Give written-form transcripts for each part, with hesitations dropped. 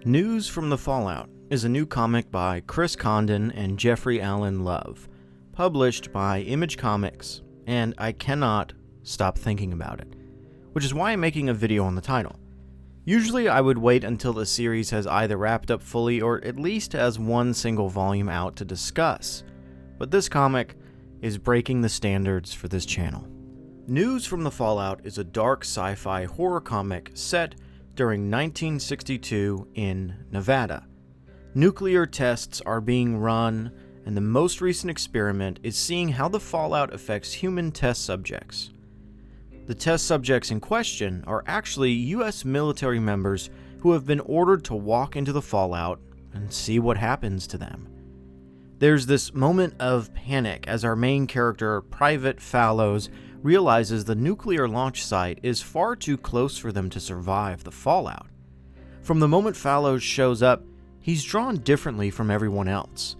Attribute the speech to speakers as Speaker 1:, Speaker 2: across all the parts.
Speaker 1: News from the Fallout is a new comic by Chris Condon and Jeffrey Allen Love, published by Image Comics, and I cannot stop thinking about it, which is why I'm making a video on the title. Usually I would wait until the series has either wrapped up fully or at least has one single volume out to discuss, but this comic is breaking the standards for this channel. News from the Fallout is a dark sci-fi horror comic set during 1962 in Nevada. Nuclear tests are being run, and the most recent experiment is seeing how the fallout affects human test subjects. The test subjects in question are actually U.S. military members who have been ordered to walk into the fallout and see what happens to them. There's this moment of panic as our main character, Private Fallows, realizes the nuclear launch site is far too close for them to survive the fallout. From the moment Fallows shows up, he's drawn differently from everyone else.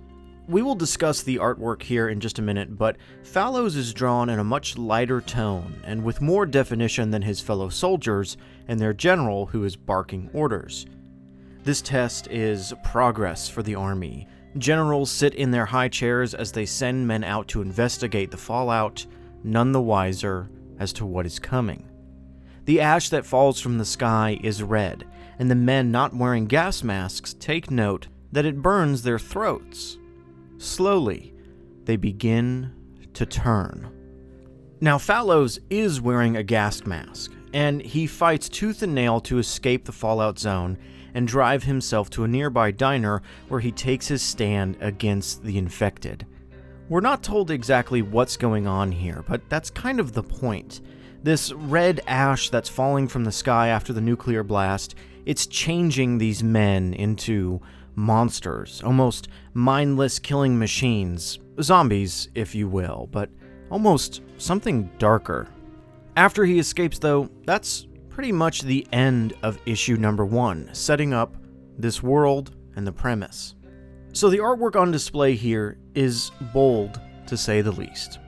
Speaker 1: We will discuss the artwork here in just a minute, but Fallows is drawn in a much lighter tone and with more definition than his fellow soldiers and their general who is barking orders. This test is progress for the army. Generals sit in their high chairs as they send men out to investigate the fallout, none the wiser as to what is coming. The ash that falls from the sky is red, and the men not wearing gas masks take note that it burns their throats. Slowly, they begin to turn. Now, Fallows is wearing a gas mask, and he fights tooth and nail to escape the fallout zone and drive himself to a nearby diner where he takes his stand against the infected. We're not told exactly what's going on here, but that's kind of the point. This red ash that's falling from the sky after the nuclear blast, it's changing these men into monsters, almost mindless killing machines, zombies, if you will, but almost something darker. After he escapes, though, that's pretty much the end of issue number 1, setting up this world and the premise. So the artwork on display here is bold, to say the least.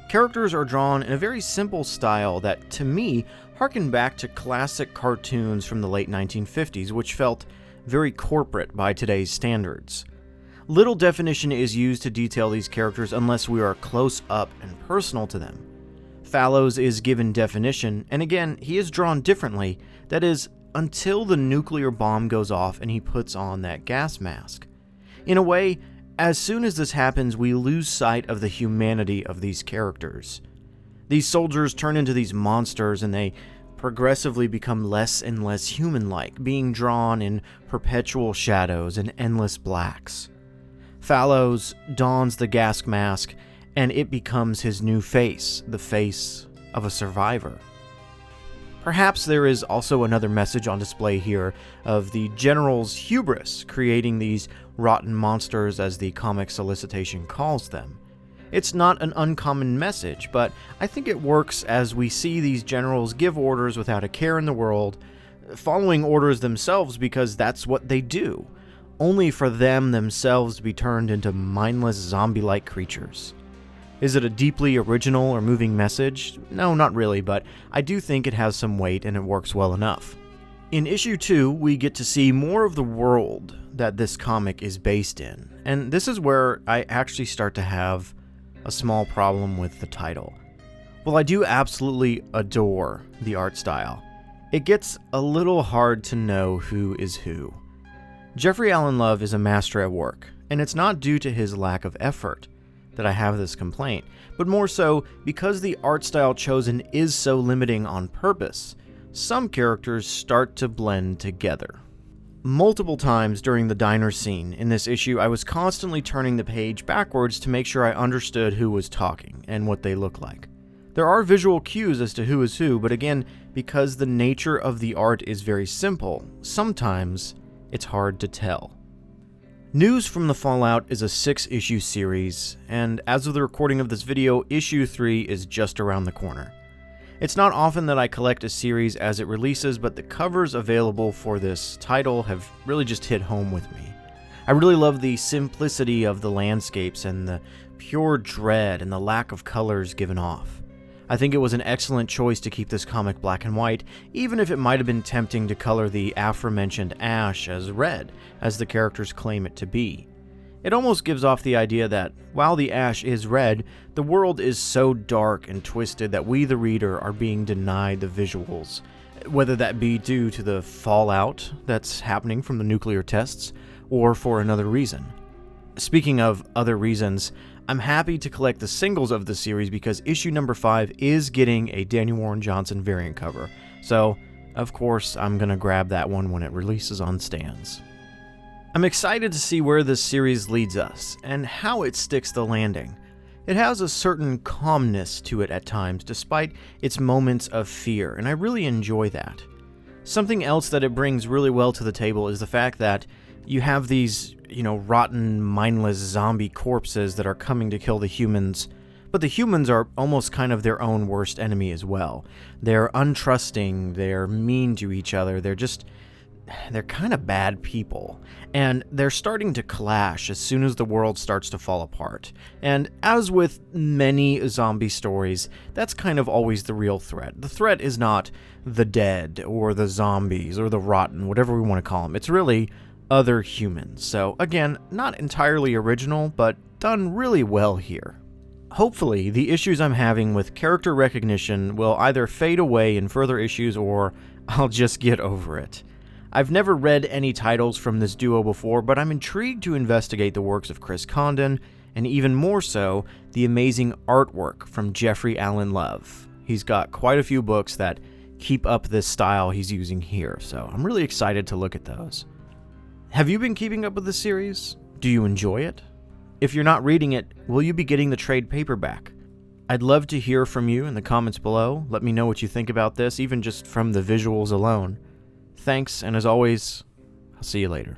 Speaker 1: Characters are drawn in a very simple style that, to me, harken back to classic cartoons from the late 1950s, which felt very corporate by today's standards. Little definition is used to detail these characters unless we are close up and personal to them. Fallows is given definition, and again, he is drawn differently, that is, until the nuclear bomb goes off and he puts on that gas mask. In a way, as soon as this happens, we lose sight of the humanity of these characters. These soldiers turn into these monsters and they progressively become less and less human-like, being drawn in perpetual shadows and endless blacks. Fallows dons the gas mask and it becomes his new face, the face of a survivor. Perhaps there is also another message on display here of the general's hubris creating these rotten monsters, as the comic solicitation calls them. It's not an uncommon message, but I think it works as we see these generals give orders without a care in the world, following orders themselves because that's what they do, only for them themselves to be turned into mindless zombie-like creatures. Is it a deeply original or moving message? No, not really, but I do think it has some weight and it works well enough. In issue 2, we get to see more of the world that this comic is based in, and this is where I actually start to have a small problem with the title. While I do absolutely adore the art style, it gets a little hard to know who is who. Jeffrey Allen Love is a master at work, and it's not due to his lack of effort that I have this complaint, but more so because the art style chosen is so limiting on purpose. Some characters start to blend together. Multiple times during the diner scene in this issue, I was constantly turning the page backwards to make sure I understood who was talking and what they look like. There are visual cues as to who is who, but again, because the nature of the art is very simple, sometimes it's hard to tell. News from the Fallout is a 6-issue series, and as of the recording of this video, issue 3 is just around the corner. It's not often that I collect a series as it releases, but the covers available for this title have really just hit home with me. I really love the simplicity of the landscapes and the pure dread and the lack of colors given off. I think it was an excellent choice to keep this comic black and white, even if it might have been tempting to color the aforementioned ash as red, as the characters claim it to be. It almost gives off the idea that, while the ash is red, the world is so dark and twisted that we, the reader, are being denied the visuals, whether that be due to the fallout that's happening from the nuclear tests, or for another reason. Speaking of other reasons, I'm happy to collect the singles of the series because issue number 5 is getting a Daniel Warren Johnson variant cover, so of course I'm gonna grab that one when it releases on stands. I'm excited to see where this series leads us, and how it sticks the landing. It has a certain calmness to it at times, despite its moments of fear, and I really enjoy that. Something else that it brings really well to the table is the fact that you have these, rotten, mindless zombie corpses that are coming to kill the humans, but the humans are almost kind of their own worst enemy as well. They're untrusting, they're mean to each other, they're kind of bad people, and they're starting to clash as soon as the world starts to fall apart. And as with many zombie stories, that's kind of always the real threat. The threat is not the dead, or the zombies, or the rotten, whatever we want to call them. It's really other humans. So again, not entirely original, but done really well here. Hopefully, the issues I'm having with character recognition will either fade away in further issues, or I'll just get over it. I've never read any titles from this duo before, but I'm intrigued to investigate the works of Chris Condon, and even more so, the amazing artwork from Jeffrey Allen Love. He's got quite a few books that keep up this style he's using here, so I'm really excited to look at those. Have you been keeping up with the series? Do you enjoy it? If you're not reading it, will you be getting the trade paperback? I'd love to hear from you in the comments below. Let me know what you think about this, even just from the visuals alone. Thanks, and as always, I'll see you later.